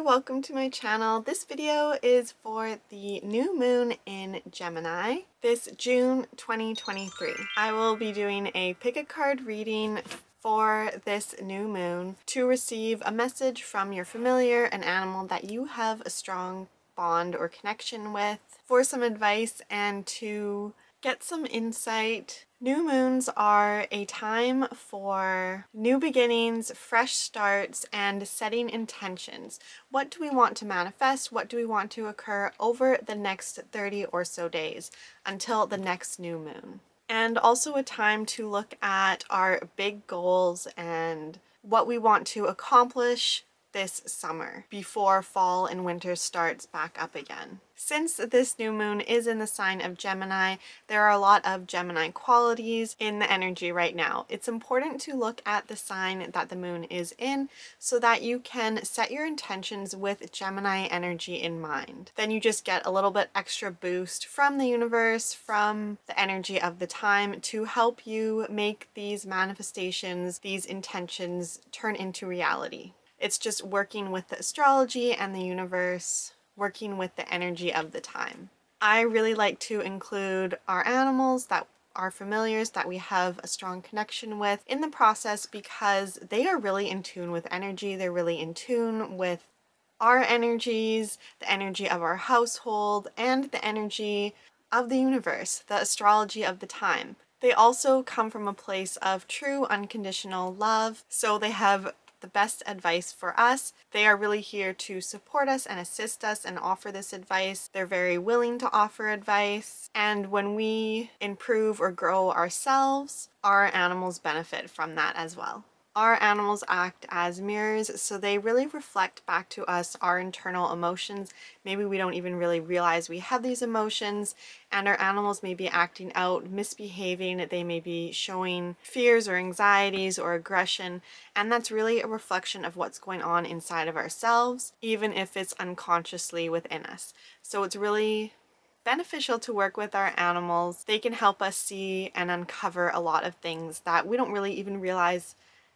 welcome to my channel. This video is for the new moon in Gemini this June 2023. I will be doing a pick a card reading for this new moon to receive a message from your familiar, an animal that you have a strong bond or connection with, for some advice and to get some insight. New moons are a time for new beginnings, fresh starts, and setting intentions. What do we want to manifest? What do we want to occur over the next 30 or so days until the next new moon? And also a time to look at our big goals and what we want to accomplish this summer before fall and winter starts back up again. Since this new moon is in the sign of Gemini, there are a lot of Gemini qualities in the energy right now. It's important to look at the sign that the moon is in so that you can set your intentions with Gemini energy in mind. Then you just get a little bit extra boost from the universe, from the energy of the time, to help you make these manifestations, these intentions turn into reality. It's just working with the astrology and the universe, working with the energy of the time. I really like to include our animals that are familiars, that we have a strong connection with in the process, because they are really in tune with energy. They're really in tune with our energies, the energy of our household, and the energy of the universe, the astrology of the time. They also come from a place of true unconditional love, so they have the best advice for us. They are really here to support us and assist us and offer this advice. They're very willing to offer advice, and when we improve or grow ourselves, our animals benefit from that as well. Our animals act as mirrors, so they really reflect back to us our internal emotions. Maybe we don't even really realize we have these emotions, and our animals may be acting out, misbehaving. They may be showing fears or anxieties or aggression, and that's really a reflection of what's going on inside of ourselves, even if it's unconsciously within us. So it's really beneficial to work with our animals. They can help us see and uncover a lot of things that we don't really even realize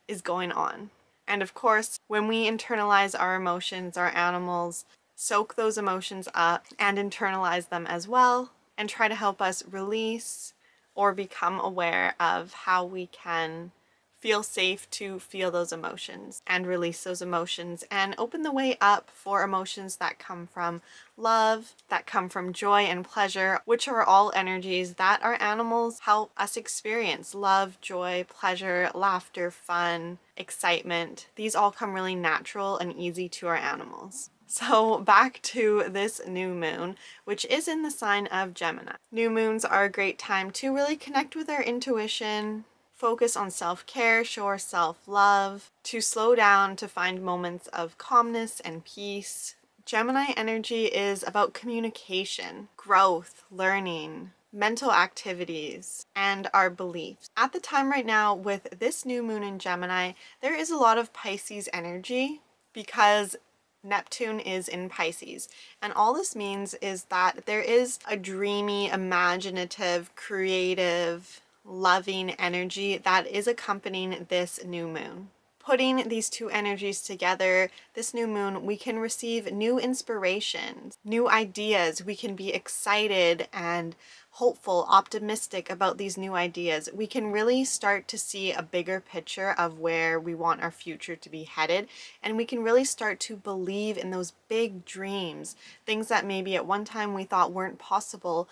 is going on. And of course, when we internalize our emotions, our animals soak those emotions up and internalize them as well, and try to help us release or become aware of how we can feel safe to feel those emotions and release those emotions and open the way up for emotions that come from love, that come from joy and pleasure, which are all energies that our animals help us experience. Love, joy, pleasure, laughter, fun, excitement. These all come really natural and easy to our animals. So back to this new moon, which is in the sign of Gemini. New moons are a great time to really connect with our intuition, focus on self-care, show our self-love, to slow down, to find moments of calmness and peace. Gemini energy is about communication, growth, learning, mental activities, and our beliefs. At the time right now with this new moon in Gemini, there is a lot of Pisces energy because Neptune is in Pisces, and all this means is that there is a dreamy, imaginative, creative, loving energy that is accompanying this new moon. Putting these two energies together, this new moon, we can receive new inspirations, new ideas. We can be excited and hopeful, optimistic about these new ideas. We can really start to see a bigger picture of where we want our future to be headed, and we can really start to believe in those big dreams, things that maybe at one time we thought weren't possible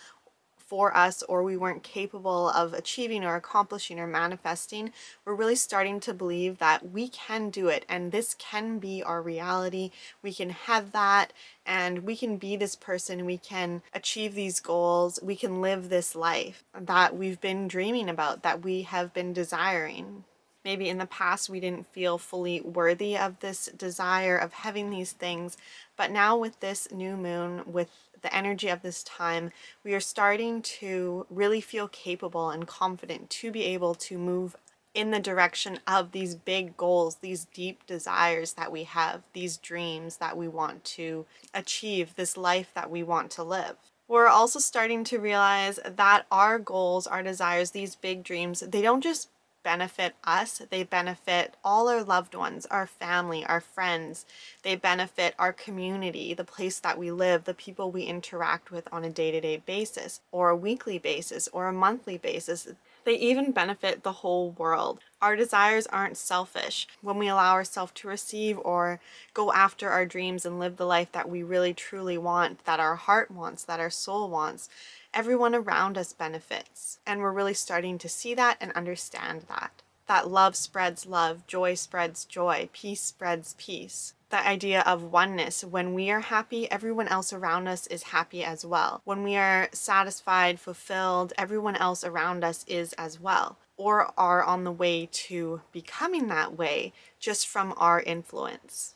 for us, or we weren't capable of achieving or accomplishing or manifesting. We're really starting to believe that we can do it, and this can be our reality. We can have that, and we can be this person. We can achieve these goals. We can live this life that we've been dreaming about, that we have been desiring. Maybe in the past we didn't feel fully worthy of this desire of having these things, but now with this new moon, with the energy of this time, we are starting to really feel capable and confident to be able to move in the direction of these big goals, these deep desires that we have, these dreams that we want to achieve, this life that we want to live. We're also starting to realize that our goals, our desires, these big dreams, they don't just benefit us, they benefit all our loved ones, our family, our friends. They benefit our community, the place that we live, the people we interact with on a day-to-day basis, or a weekly basis, or a monthly basis. They even benefit the whole world. Our desires aren't selfish. When we allow ourselves to receive or go after our dreams and live the life that we really truly want, that our heart wants, that our soul wants, everyone around us benefits. And we're really starting to see that and understand that. That love spreads love, joy spreads joy, peace spreads peace. The idea of oneness. When we are happy, everyone else around us is happy as well. When we are satisfied, fulfilled, everyone else around us is as well, or are on the way to becoming that way just from our influence.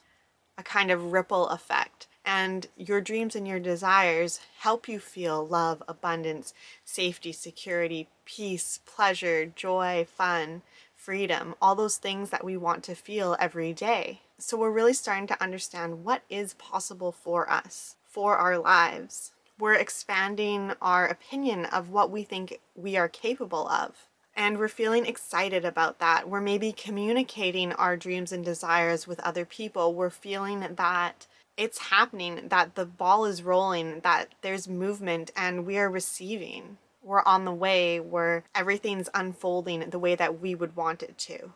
A kind of ripple effect. And your dreams and your desires help you feel love, abundance, safety, security, peace, pleasure, joy, fun, freedom, all those things that we want to feel every day. So we're really starting to understand what is possible for us, for our lives. We're expanding our opinion of what we think we are capable of. And we're feeling excited about that. We're maybe communicating our dreams and desires with other people. We're feeling that it's happening, that the ball is rolling, that there's movement, and we are receiving. We're on the way where everything's unfolding the way that we would want it to.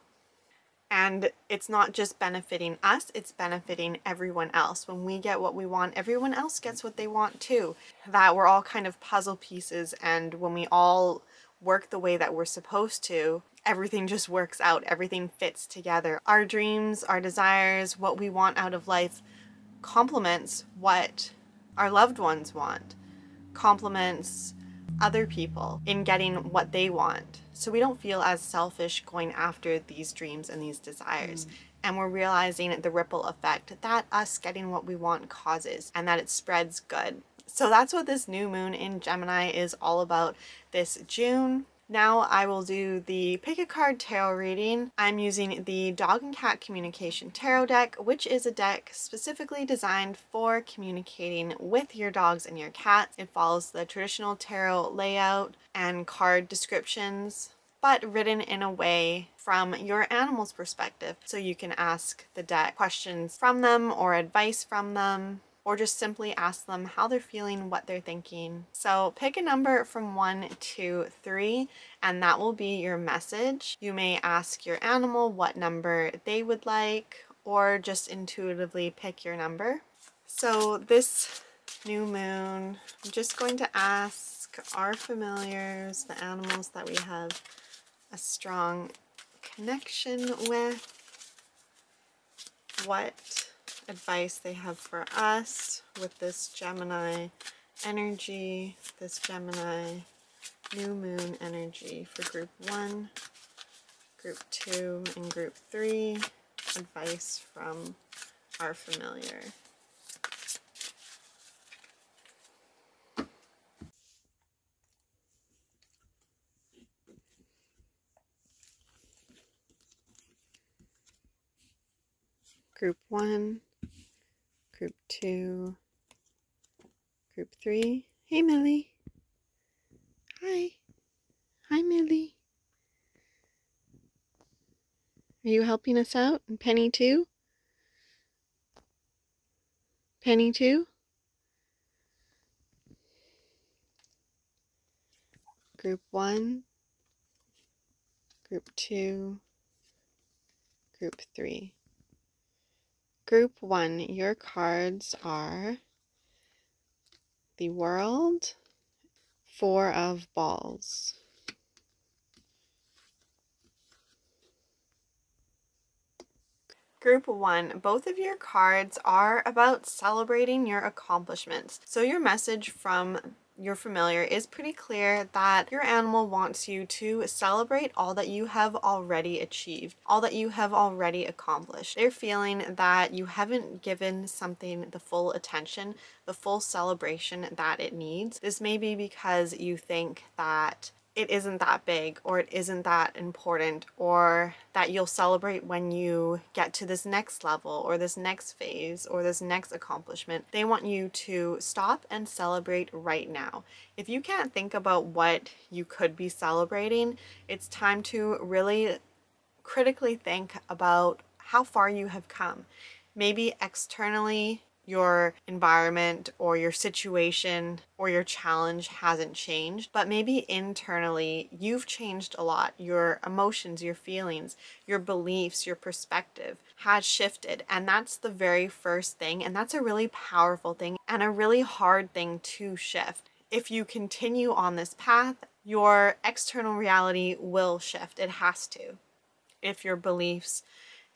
And it's not just benefiting us, it's benefiting everyone else. When we get what we want, everyone else gets what they want too. That we're all kind of puzzle pieces, and when we all work the way that we're supposed to, everything just works out, everything fits together. Our dreams, our desires, what we want out of life complements what our loved ones want, complements other people in getting what they want. So we don't feel as selfish going after these dreams and these desires. And we're realizing the ripple effect that us getting what we want causes, and that it spreads good. So that's what this new moon in Gemini is all about this June. Now I will do the pick a card tarot reading. I'm using the Dog and Cat Communication Tarot deck, which is a deck specifically designed for communicating with your dogs and your cats. It follows the traditional tarot layout and card descriptions, but written in a way from your animal's perspective. So you can ask the deck questions from them or advice from them, or just simply ask them how they're feeling, what they're thinking. So pick a number from 1 to 3, and that will be your message. You may ask your animal what number they would like, or just intuitively pick your number. So this new moon, I'm just going to ask our familiars, the animals that we have a strong connection with, what advice they have for us with this Gemini energy, this Gemini new moon energy for group 1, group 2, and group 3. Advice from our familiar. Group 1, Group 2, Group 3. Hey, Millie. Hi. Hi, Millie. Are you helping us out? And Penny too? Penny too? Group 1, Group 2, Group 3. Group 1, your cards are the World, 4 of Balls. Group 1, both of your cards are about celebrating your accomplishments. So your message from your familiar is pretty clear that your animal wants you to celebrate all that you have already achieved, all that you have already accomplished. They're feeling that you haven't given something the full attention, the full celebration that it needs. This may be because you think that it isn't that big, or it isn't that important, or that you'll celebrate when you get to this next level or this next phase or this next accomplishment. They want you to stop and celebrate right now. If you can't think about what you could be celebrating, it's time to really critically think about how far you have come. Maybe externally, your environment or your situation or your challenge hasn't changed, but maybe internally you've changed a lot. Your emotions, your feelings, your beliefs, your perspective has shifted, and that's the very first thing, and that's a really powerful thing and a really hard thing to shift. If you continue on this path, your external reality will shift. It has to, if your beliefs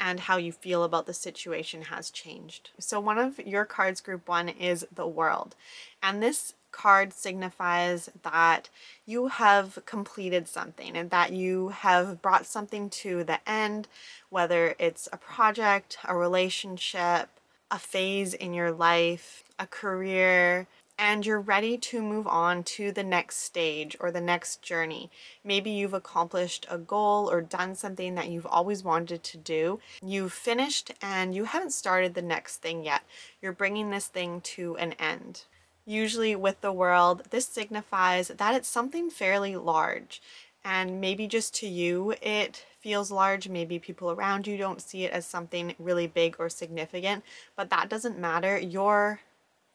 and how you feel about the situation has changed. So one of your cards, group 1, is the World. And this card signifies that you have completed something and that you have brought something to the end, whether it's a project, a relationship, a phase in your life, a career, and you're ready to move on to the next stage or the next journey. Maybe you've accomplished a goal or done something that you've always wanted to do. You've finished and you haven't started the next thing yet. You're bringing this thing to an end. Usually with the World, this signifies that it's something fairly large, and maybe just to you it feels large. Maybe people around you don't see it as something really big or significant, but that doesn't matter. Your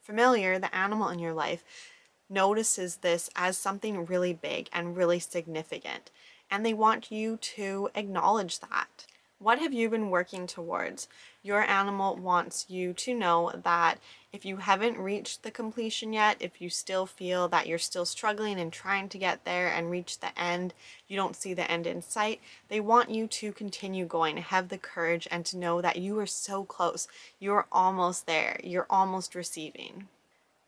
familiar, the animal in your life, notices this as something really big and really significant, and they want you to acknowledge that. What have you been working towards? Your animal wants you to know that if you haven't reached the completion yet, if you still feel that you're still struggling and trying to get there and reach the end, you don't see the end in sight, they want you to continue going, have the courage, and to know that you are so close. You're almost there. You're almost receiving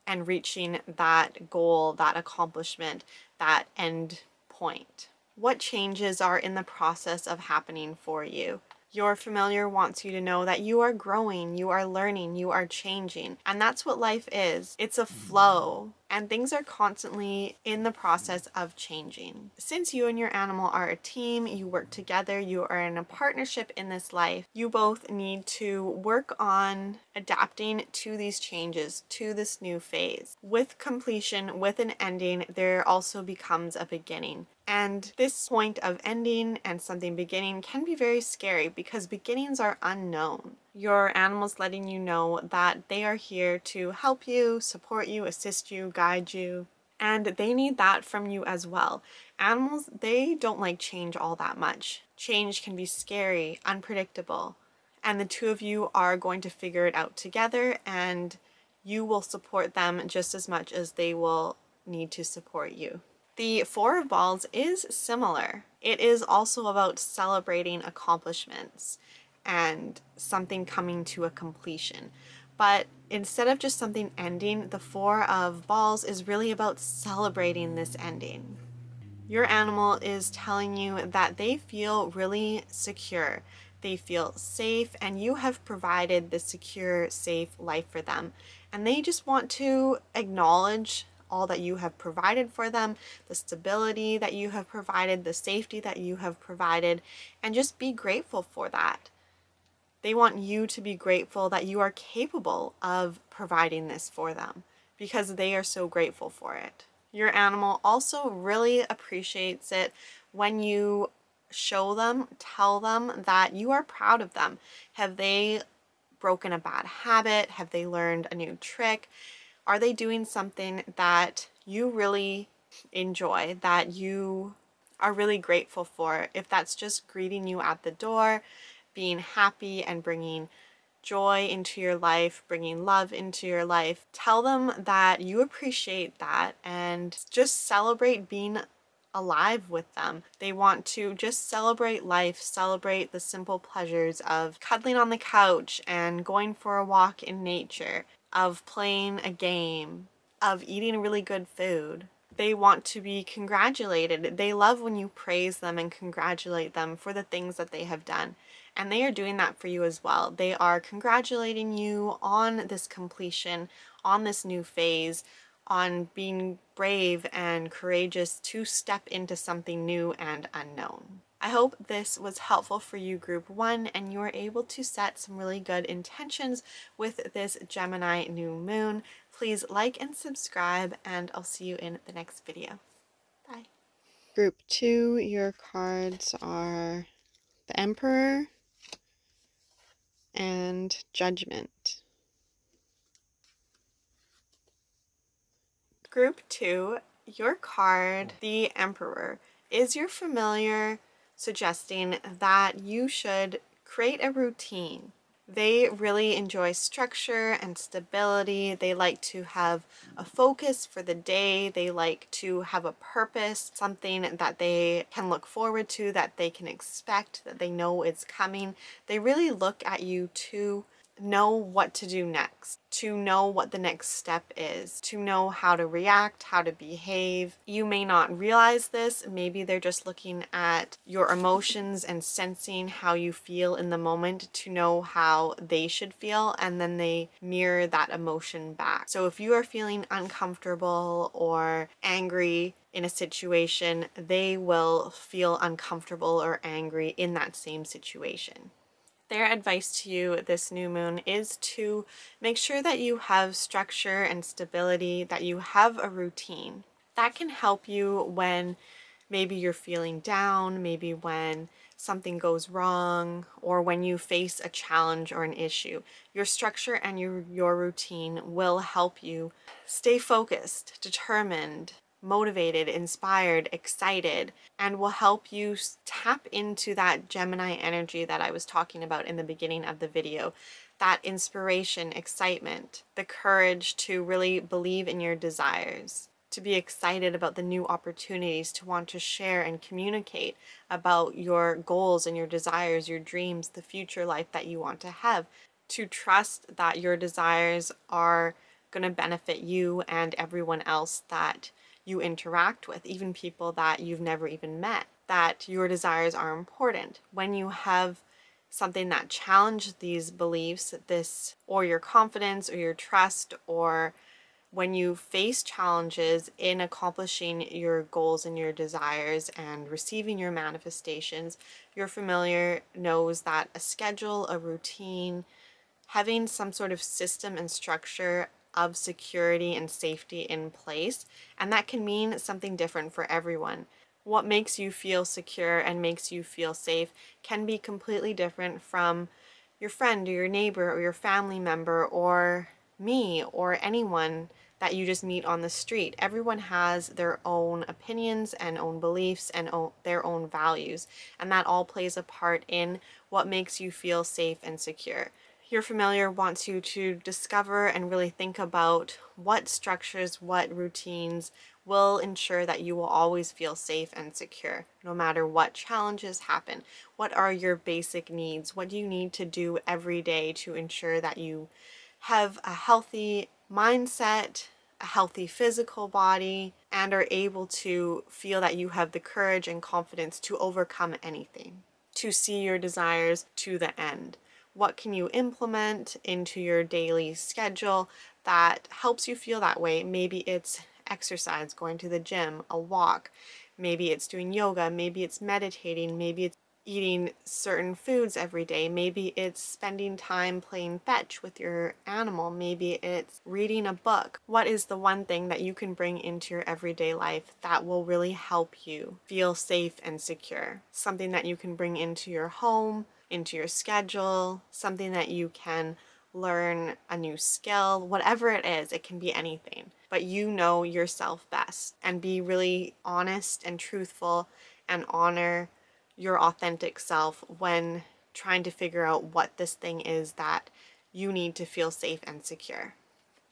and reaching that goal, that accomplishment, that end point. What changes are in the process of happening for you? Your familiar wants you to know that you are growing, you are learning, you are changing. And that's what life is. It's a flow, and things are constantly in the process of changing. Since you and your animal are a team, you work together, you are in a partnership in this life, you both need to work on adapting to these changes, to this new phase. With completion, with an ending, there also becomes a beginning. And this point of ending and something beginning can be very scary because beginnings are unknown. Your animal's letting you know that they are here to help you, support you, assist you, guide you, and they need that from you as well. Animals, they don't like change all that much. Change can be scary, unpredictable, and the two of you are going to figure it out together, and you will support them just as much as they will need to support you. The Four of Balls is similar. It is also about celebrating accomplishments and something coming to a completion. But instead of just something ending, the Four of Balls is really about celebrating this ending. Your animal is telling you that they feel really secure. They feel safe, and you have provided the secure, safe life for them. And they just want to acknowledge all that you have provided for them, the stability that you have provided, the safety that you have provided, and just be grateful for that. They want you to be grateful that you are capable of providing this for them because they are so grateful for it. Your animal also really appreciates it when you show them, tell them that you are proud of them. Have they broken a bad habit? Have they learned a new trick? Are they doing something that you really enjoy, that you are really grateful for? If that's just greeting you at the door, being happy and bringing joy into your life, bringing love into your life, tell them that you appreciate that and just celebrate being alive with them. They want to just celebrate life, celebrate the simple pleasures of cuddling on the couch and going for a walk in nature, of playing a game, of eating really good food. They want to be congratulated. They love when you praise them and congratulate them for the things that they have done. And they are doing that for you as well. They are congratulating you on this completion, on this new phase, on being brave and courageous to step into something new and unknown. I hope this was helpful for you, Group 1, and you are able to set some really good intentions with this Gemini new moon. Please like and subscribe, and I'll see you in the next video. Bye. Group 2, your cards are the Emperor and Judgment. Group 2, your card, the Emperor, is your familiar suggesting that you should create a routine. They really enjoy structure and stability. They like to have a focus for the day. They like to have a purpose, something that they can look forward to, that they can expect, that they know is coming. They really look at you to know what to do next, to know what the next step is, to know how to react, how to behave. You may not realize this. Maybe they're just looking at your emotions and sensing how you feel in the moment to know how they should feel, and then they mirror that emotion back. So if you are feeling uncomfortable or angry in a situation, they will feel uncomfortable or angry in that same situation. Their advice to you this new moon is to make sure that you have structure and stability, that you have a routine. That can help you when maybe you're feeling down, maybe when something goes wrong, or when you face a challenge or an issue. Your structure and your routine will help you stay focused, determined, motivated, inspired, excited, and will help you tap into that Gemini energy that I was talking about in the beginning of the video. That inspiration, excitement, the courage to really believe in your desires, to be excited about the new opportunities, to want to share and communicate about your goals and your desires, your dreams, the future life that you want to have, to trust that your desires are going to benefit you and everyone else that you interact with, even people that you've never even met, that your desires are important. When you have something that challenges these beliefs, this, or your confidence or your trust, or when you face challenges in accomplishing your goals and your desires and receiving your manifestations, your familiar knows that a schedule, a routine, having some sort of system and structure of security and safety in place, and that can mean something different for everyone. What makes you feel secure and makes you feel safe can be completely different from your friend or your neighbor or your family member or me or anyone that you just meet on the street. Everyone has their own opinions and own beliefs and their own values, and that all plays a part in what makes you feel safe and secure. Your familiar wants you to discover and really think about what structures, what routines will ensure that you will always feel safe and secure, no matter what challenges happen. What are your basic needs? What do you need to do every day to ensure that you have a healthy mindset, a healthy physical body, and are able to feel that you have the courage and confidence to overcome anything, to see your desires to the end? What can you implement into your daily schedule that helps you feel that way? Maybe it's exercise, going to the gym, a walk. Maybe it's doing yoga. Maybe it's meditating. Maybe it's eating certain foods every day. Maybe it's spending time playing fetch with your animal. Maybe it's reading a book. What is the one thing that you can bring into your everyday life that will really help you feel safe and secure? Something that you can bring into your home, into your schedule, something that you can learn, a new skill, whatever it is. It can be anything, but you know yourself best, and be really honest and truthful and honor your authentic self when trying to figure out what this thing is that you need to feel safe and secure.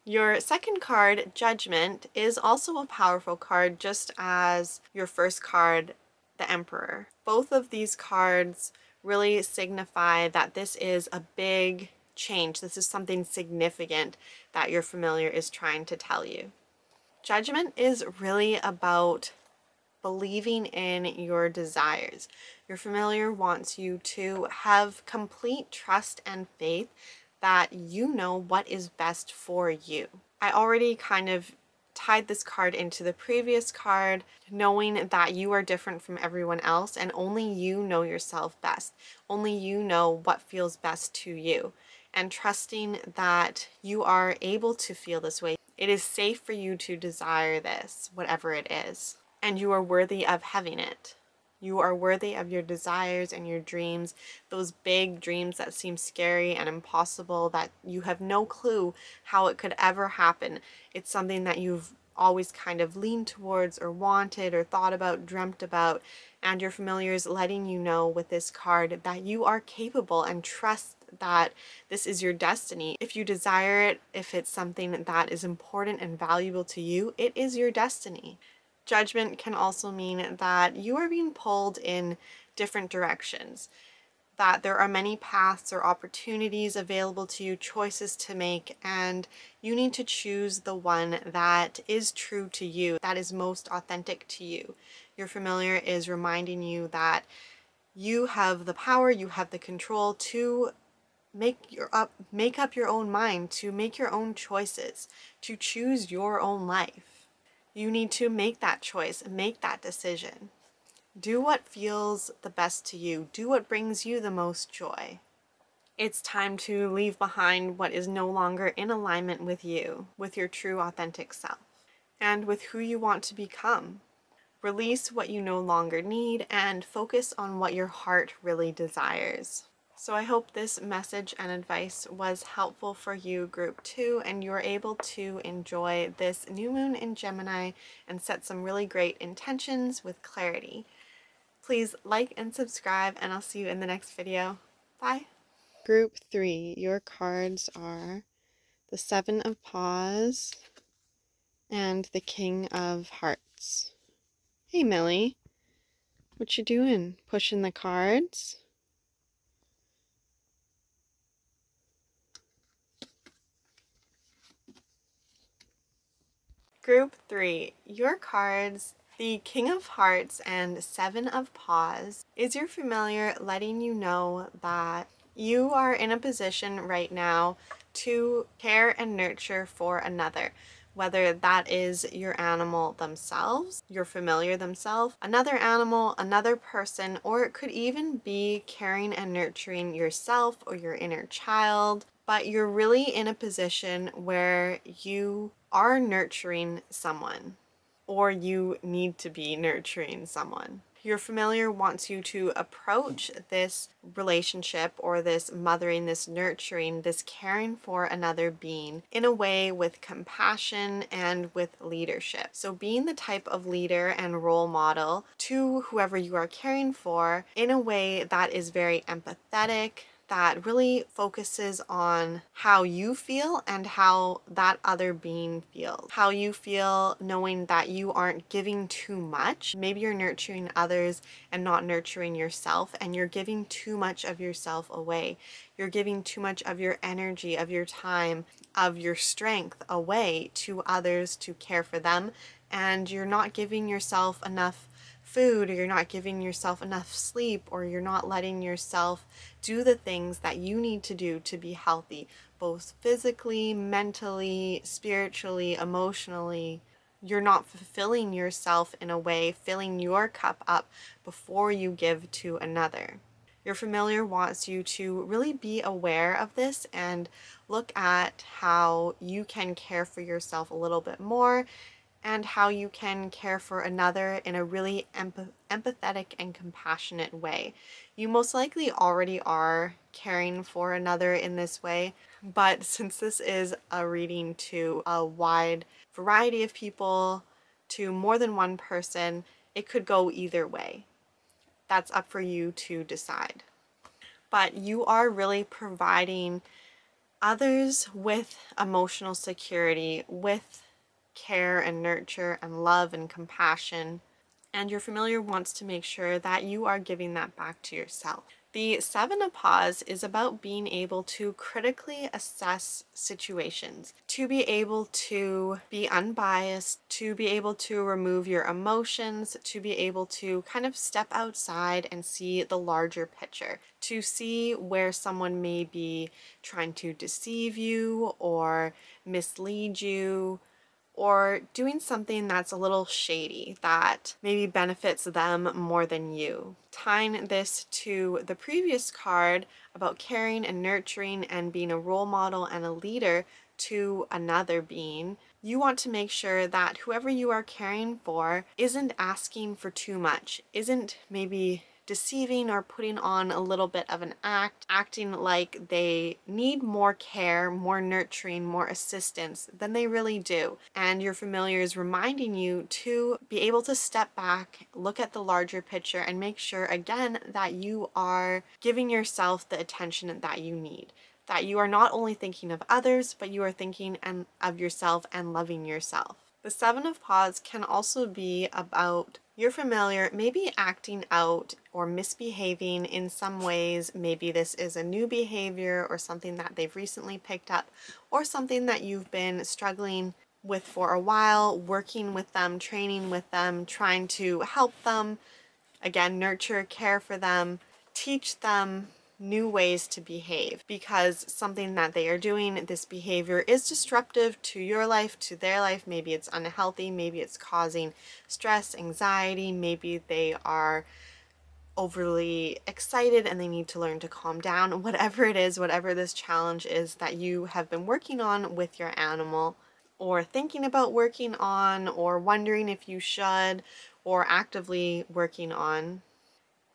Your second card, Judgment, is also a powerful card, just as your first card, the Emperor. Both of these cards really signify that this is a big change. This is something significant that your familiar is trying to tell you. Judgment is really about believing in your desires. Your familiar wants you to have complete trust and faith that you know what is best for you. I already kind of tied this card into the previous card, knowing that you are different from everyone else and only you know yourself best. Only you know what feels best to you, and trusting that you are able to feel this way. It is safe for you to desire this, whatever it is, and you are worthy of having it. You are worthy of your desires and your dreams, those big dreams that seem scary and impossible, that you have no clue how it could ever happen. It's something that you've always kind of leaned towards or wanted or thought about, dreamt about, and your familiar is letting you know with this card that you are capable, and trust that this is your destiny. If you desire it, if it's something that is important and valuable to you, it is your destiny. Judgment can also mean that you are being pulled in different directions, that there are many paths or opportunities available to you, choices to make, and you need to choose the one that is true to you, that is most authentic to you. Your familiar is reminding you that you have the power, you have the control to make up your own mind, to make your own choices, to choose your own life. You need to make that choice, make that decision. Do what feels the best to you. Do what brings you the most joy. It's time to leave behind what is no longer in alignment with you, with your true authentic self, and with who you want to become. Release what you no longer need and focus on what your heart really desires. So I hope this message and advice was helpful for you, group 2, and you're able to enjoy this new moon in Gemini and set some really great intentions with clarity. Please like and subscribe, and I'll see you in the next video. Bye. Group 3, your cards are the 7 of Paws and the King of Hearts. Hey Millie, what you doing? Pushing the cards? Group 3, your cards, the King of Hearts and 7 of Paws, is your familiar letting you know that you are in a position right now to care and nurture for another. Whether that is your animal themselves, your familiar themselves, another animal, another person, or it could even be caring and nurturing yourself or your inner child. But you're really in a position where you are nurturing someone, or you need to be nurturing someone. Your familiar wants you to approach this relationship or this mothering, this nurturing, this caring for another being in a way with compassion and with leadership. So being the type of leader and role model to whoever you are caring for in a way that is very empathetic, that really focuses on how you feel and how that other being feels. How you feel knowing that you aren't giving too much. Maybe you're nurturing others and not nurturing yourself, and you're giving too much of yourself away. You're giving too much of your energy, of your time, of your strength away to others to care for them, and you're not giving yourself enough food, or you're not giving yourself enough sleep, or you're not letting yourself do the things that you need to do to be healthy, both physically, mentally, spiritually, emotionally. You're not fulfilling yourself in a way, filling your cup up before you give to another. Your familiar wants you to really be aware of this and look at how you can care for yourself a little bit more, and how you can care for another in a really empathetic and compassionate way. You most likely already are caring for another in this way, but since this is a reading to a wide variety of people, to more than one person, it could go either way. That's up for you to decide. But you are really providing others with emotional security, with care and nurture and love and compassion, and your familiar wants to make sure that you are giving that back to yourself. The 7 of Paws is about being able to critically assess situations, to be able to be unbiased, to be able to remove your emotions, to be able to kind of step outside and see the larger picture, to see where someone may be trying to deceive you or mislead you, or doing something that's a little shady that maybe benefits them more than you. Tying this to the previous card about caring and nurturing and being a role model and a leader to another being, you want to make sure that whoever you are caring for isn't asking for too much, isn't maybe deceiving or putting on a little bit of an act, acting like they need more care, more nurturing, more assistance than they really do. And your familiar is reminding you to be able to step back, look at the larger picture, and make sure again that you are giving yourself the attention that you need. That you are not only thinking of others, but you are thinking of yourself and loving yourself. The Seven of Paws can also be about your familiar maybe acting out or misbehaving in some ways. Maybe this is a new behavior or something that they've recently picked up, or something that you've been struggling with for a while, working with them, training with them, trying to help them, again, nurture, care for them, teach them new ways to behave, because something that they are doing, this behavior, is disruptive to your life, to their life. Maybe it's unhealthy, maybe it's causing stress, anxiety, maybe they are overly excited and they need to learn to calm down. Whatever it is, whatever this challenge is that you have been working on with your animal, or thinking about working on, or wondering if you should, or actively working on,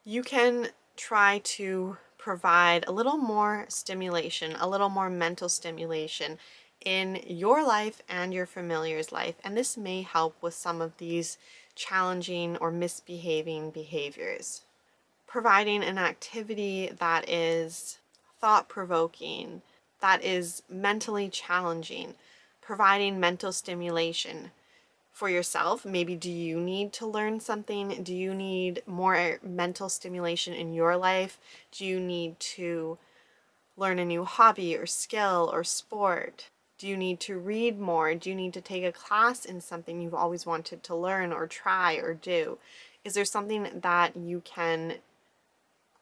you can try to provide a little more stimulation, a little more mental stimulation in your life and your familiar's life. And this may help with some of these challenging or misbehaving behaviors. Providing an activity that is thought-provoking, that is mentally challenging, providing mental stimulation for yourself. Maybe do you need to learn something? Do you need more mental stimulation in your life? Do you need to learn a new hobby or skill or sport? Do you need to read more? Do you need to take a class in something you've always wanted to learn or try or do? Is there something that you can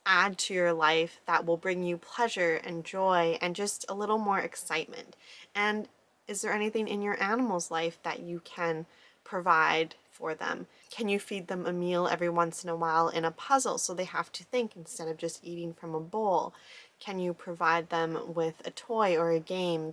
add to your life that will bring you pleasure and joy and just a little more excitement? And is there anything in your animal's life that you can provide for them? Can you feed them a meal every once in a while in a puzzle so they have to think instead of just eating from a bowl? Can you provide them with a toy or a game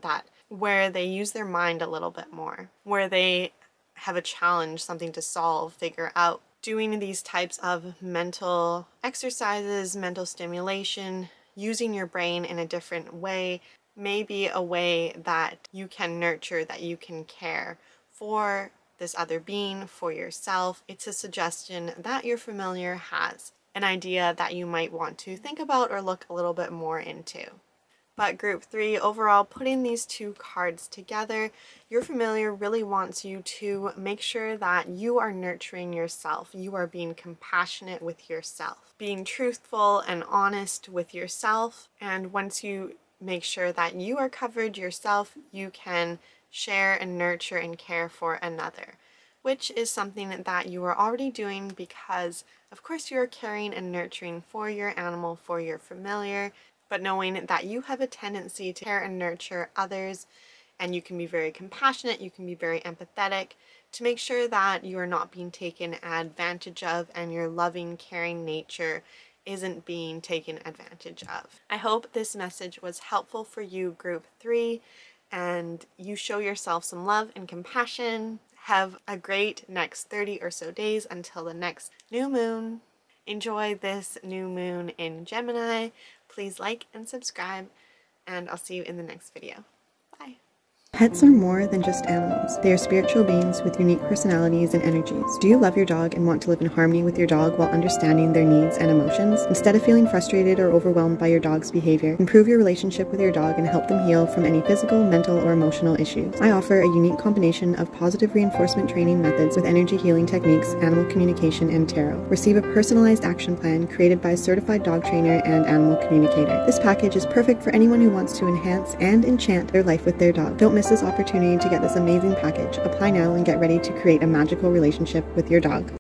where they use their mind a little bit more, where they have a challenge, something to solve, figure out? Doing these types of mental exercises, mental stimulation, using your brain in a different way, may be a way that you can nurture, that you can care for this other being, for yourself. It's a suggestion that your familiar has, an idea that you might want to think about or look a little bit more into. But group 3, overall, putting these two cards together, your familiar really wants you to make sure that you are nurturing yourself. You are being compassionate with yourself, being truthful and honest with yourself. And once you make sure that you are covered yourself, you can share and nurture and care for another, which is something that you are already doing, because of course you are caring and nurturing for your animal, for your familiar, but knowing that you have a tendency to care and nurture others, and you can be very compassionate, you can be very empathetic, to make sure that you are not being taken advantage of and your loving, caring nature isn't being taken advantage of. I hope this message was helpful for you, group 3, and you show yourself some love and compassion. Have a great next 30 or so days until the next new moon. Enjoy this new moon in Gemini. Please like and subscribe, and I'll see you in the next video. Bye. Pets are more than just animals. They are spiritual beings with unique personalities and energies. Do you love your dog and want to live in harmony with your dog while understanding their needs and emotions? Instead of feeling frustrated or overwhelmed by your dog's behavior, improve your relationship with your dog and help them heal from any physical, mental, or emotional issues. I offer a unique combination of positive reinforcement training methods with energy healing techniques, animal communication, and tarot. Receive a personalized action plan created by a certified dog trainer and animal communicator. This package is perfect for anyone who wants to enhance and enchant their life with their dog. Don't miss this opportunity to get this amazing package. Apply now and get ready to create a magical relationship with your dog.